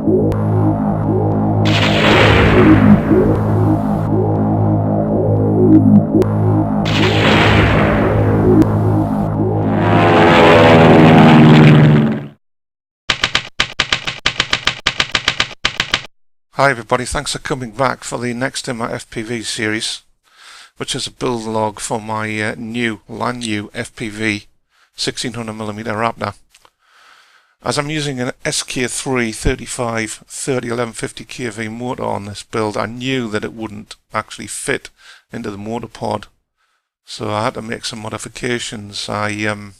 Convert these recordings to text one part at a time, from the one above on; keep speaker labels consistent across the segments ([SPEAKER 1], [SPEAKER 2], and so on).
[SPEAKER 1] Hi everybody, thanks for coming back for the next in my FPV series, which is a build log for my brand new FPV 1600mm Raptor. As I'm using an SK3 35 30 1150 kV motor on this build, I knew that it wouldn't actually fit into the motor pod, so I had to make some modifications. I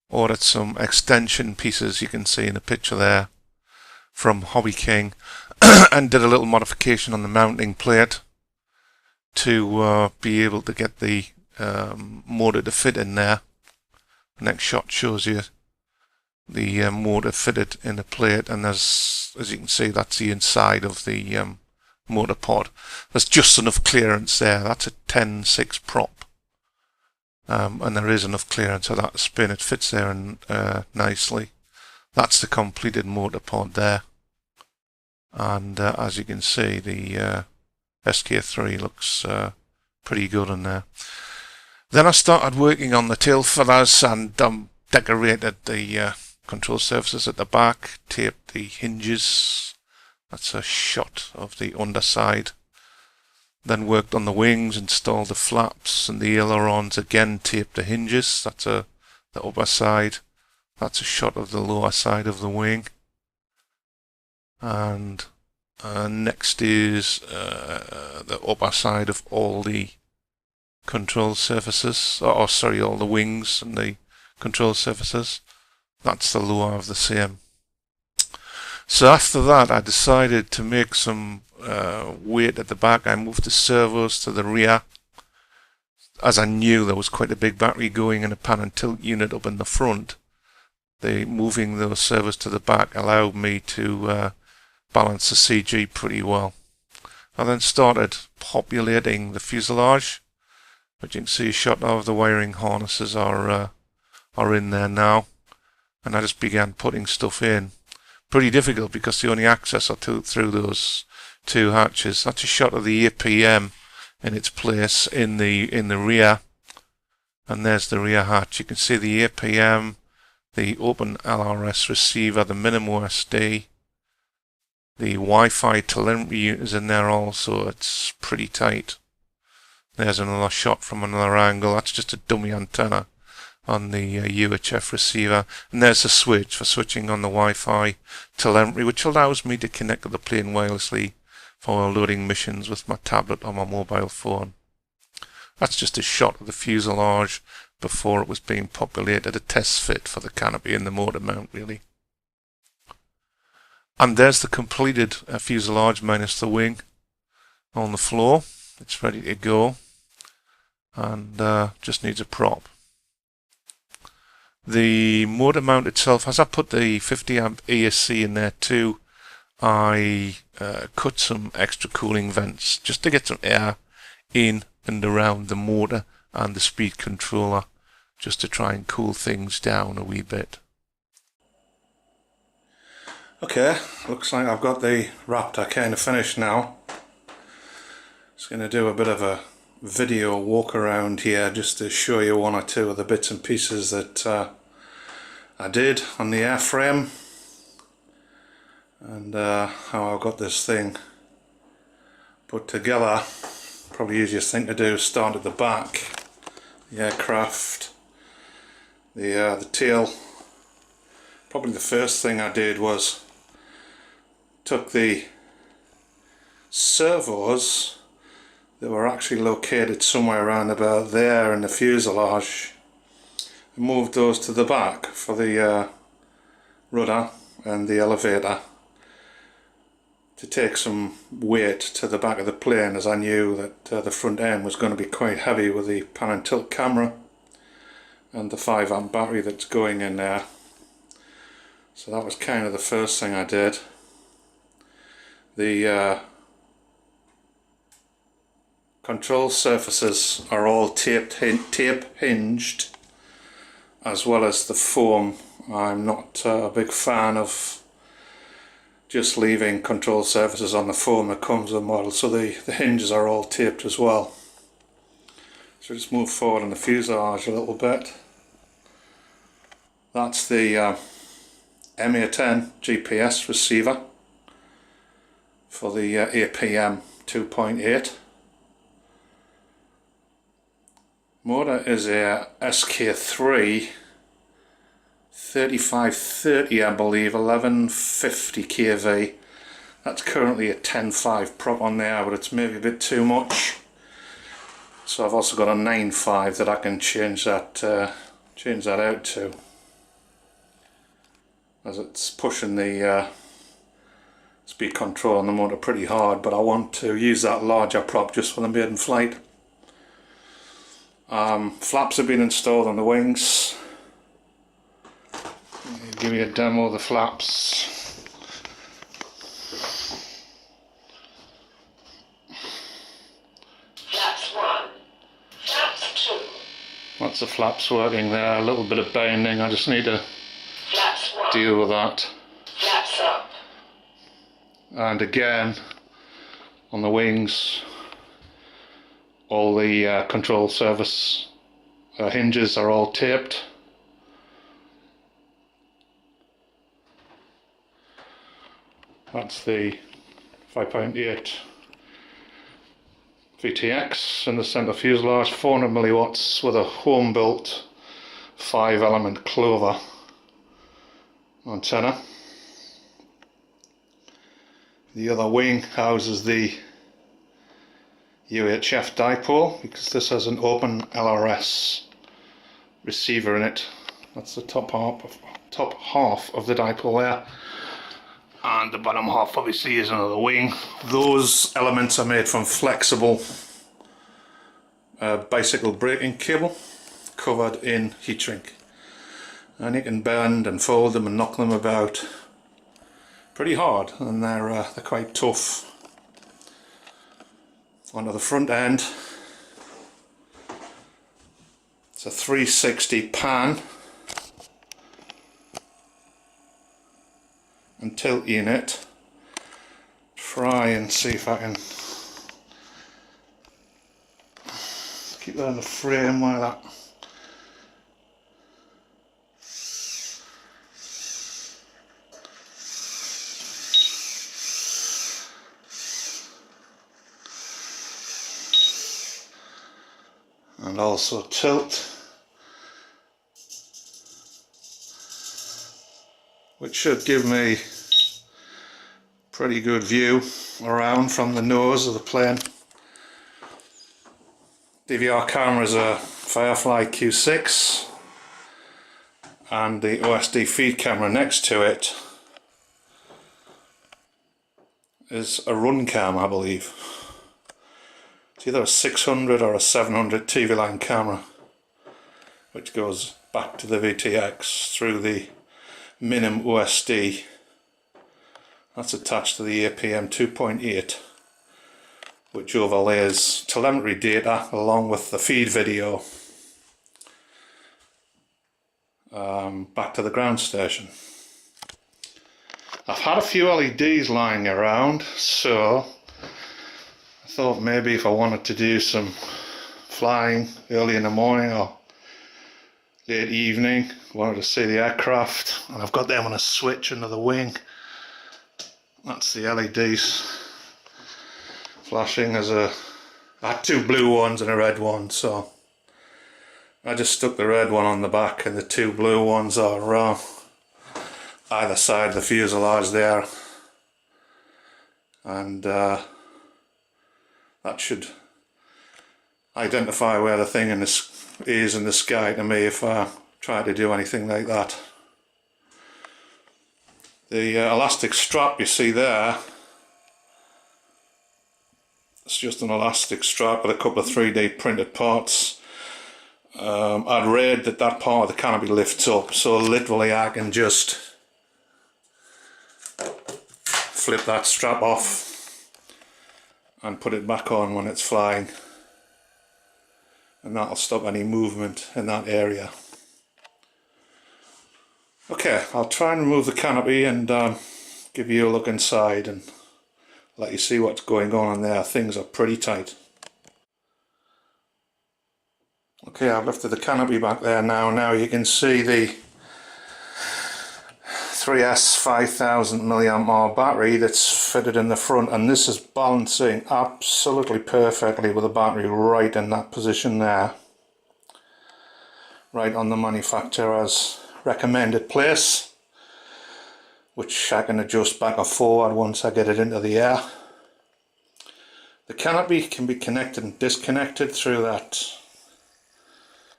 [SPEAKER 1] ordered some extension pieces, you can see in the picture there, from Hobby King, and did a little modification on the mounting plate to be able to get the motor to fit in there. The next shot shows you the motor fitted in the plate, and as you can see, that's the inside of the motor pod. There's just enough clearance there. That's a 10.6 prop, and there is enough clearance for that to spin. It fits there and nicely. That's the completed motor pod there, and as you can see, the SK3 looks pretty good in there. Then I started working on the tail feathers and decorated the control surfaces at the back, taped the hinges. That's a shot of the underside. Then worked on the wings, installed the flaps and the ailerons, again taped the hinges. That's the upper side. That's a shot of the lower side of the wing. And next is the upper side of all the control surfaces, or sorry, all the wings and the control surfaces. That's the lower of the same. So after that, I decided to make some weight at the back. I moved the servos to the rear, as I knew there was quite a big battery going in a pan and tilt unit up in the front. Moving those servos to the back allowed me to balance the CG pretty well. I then started populating the fuselage, which you can see a shot of. The wiring harnesses are in there now, and I just began putting stuff in. Pretty difficult because the only access are through those two hatches. That's a shot of the APM in its place in the rear, and there's the rear hatch. You can see the APM, the open LRS receiver, the minimal SD, the Wi-Fi telemetry unit is in there also. It's pretty tight. There's another shot from another angle. That's just a dummy antenna on the UHF receiver. And there's a switch for switching on the Wi-Fi telemetry, which allows me to connect to the plane wirelessly for loading missions with my tablet or my mobile phone. That's just a shot of the fuselage before it was being populated, a test fit for the canopy and the motor mount, really. And there's the completed fuselage minus the wing on the floor. It's ready to go, and just needs a prop. The motor mount itself, as I put the 50 amp ESC in there too, I cut some extra cooling vents just to get some air in and around the motor and the speed controller, just to try and cool things down a wee bit. Okay, looks like I've got the Raptor kind of finished now. Just going to do a bit of a video walk around here just to show you one or two of the bits and pieces that I did on the airframe, and how I got this thing put together. Probably easiest thing to do is start at the back, the aircraft, the tail. Probably the first thing I did was took the servos that were actually located somewhere around about there in the fuselage, and moved those to the back for the rudder and the elevator, to take some weight to the back of the plane, as I knew that the front end was going to be quite heavy with the pan and tilt camera and the 5 amp battery that's going in there. So that was kind of the first thing I did. The control surfaces are all tape hinged, as well as the foam. I'm not a big fan of just leaving control surfaces on the foam that comes with the model, so the hinges are all taped as well. So just move forward on the fuselage a little bit. That's the MA10 GPS receiver for the APM 2.8. Motor is a SK3 3530, I believe, 1150 kV. That's currently a 10.5 prop on there, but it's maybe a bit too much. So I've also got a 9.5 that I can change that out to, as it's pushing the speed control on the motor pretty hard, but I want to use that larger prop just for the maiden flight. Flaps have been installed on the wings. I'll give you a demo of the flaps.
[SPEAKER 2] Flaps 1, flaps 2.
[SPEAKER 1] That's the flaps working there, a little bit of bending, I just need to deal with that.
[SPEAKER 2] Flaps up.
[SPEAKER 1] And again, on the wings, all the control surface hinges are all taped. That's the 5.8 VTX in the centre fuselage, 400 milliwatts with a home built 5-element clover antenna. The other wing houses the UHF dipole, because this has an open LRS receiver in it. That's the top half of the dipole there, and the bottom half obviously is another wing. Those elements are made from flexible bicycle braking cable covered in heat shrink, and you can bend and fold them and knock them about pretty hard, and they're quite tough. Onto the front end, it's a 360 pan and tilt unit. Try and see if I can keep that in the frame like that. And also tilt, which should give me pretty good view around from the nose of the plane. DVR camera is a Firefly Q6, and the OSD feed camera next to it is a Runcam, I believe. It's either a 600 or a 700 TV line camera, which goes back to the VTX through the Minim OSD. That's attached to the APM 2.8, which overlays telemetry data along with the feed video back to the ground station. I've had a few LEDs lying around, so I thought maybe if I wanted to do some flying early in the morning or late evening, wanted to see the aircraft, and I've got them on a switch under the wing. That's the LEDs flashing. I had two blue ones and a red one, so I just stuck the red one on the back, and the two blue ones are either side of the fuselage there, and that should identify where the thing is in the sky to me if I try to do anything like that. The elastic strap you see there, it's just an elastic strap with a couple of 3D printed parts. I'd read that part of the canopy lifts up, so literally I can just flip that strap off and put it back on when it's flying, and that'll stop any movement in that area. Okay, I'll try and remove the canopy and give you a look inside and let you see what's going on in there. Things are pretty tight. Okay, I've lifted the canopy back there now. Now you can see the 3S 5000 mAh battery that's fitted in the front, and this is balancing absolutely perfectly with the battery right in that position there, right on the manufacturer's recommended place, which I can adjust back or forward once I get it into the air. The canopy can be connected and disconnected through that.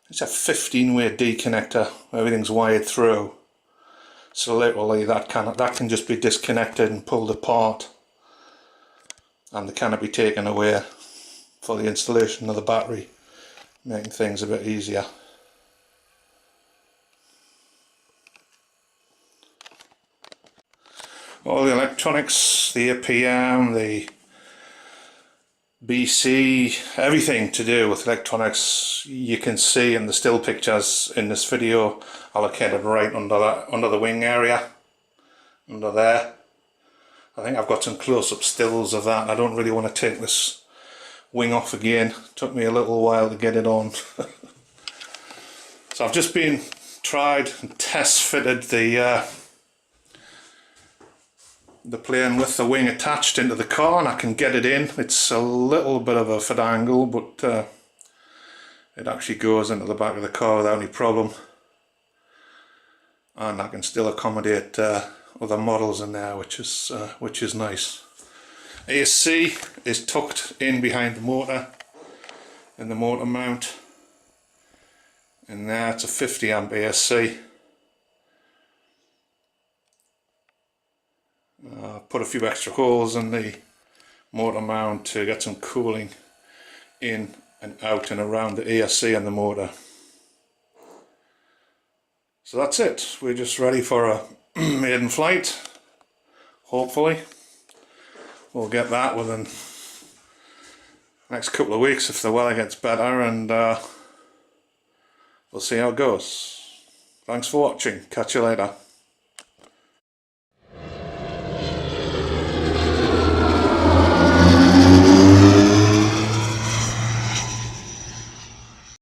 [SPEAKER 1] It's a 15-way D connector. Everything's wired through. So literally that can just be disconnected and pulled apart, and the canopy taken away for the installation of the battery, making things a bit easier. All the electronics, the APM, the BC, everything to do with electronics you can see in the still pictures in this video, allocated right under the wing area, under there. I think I've got some close-up stills of that. I don't really want to take this wing off again. It took me a little while to get it on. So I've just tried and test fitted the plane with the wing attached into the car, and I can get it in. It's a little bit of a fit angle, but it actually goes into the back of the car without any problem, and I can still accommodate other models in there, which is nice. AC is tucked in behind the motor in the motor mount. In there it's a 50 amp AC. Put a few extra holes in the motor mount to get some cooling in and out and around the AC and the motor. So that's it. We're just ready for a maiden flight. Hopefully we'll get that within the next couple of weeks if the weather gets better, and we'll see how it goes. Thanks for watching. Catch you later.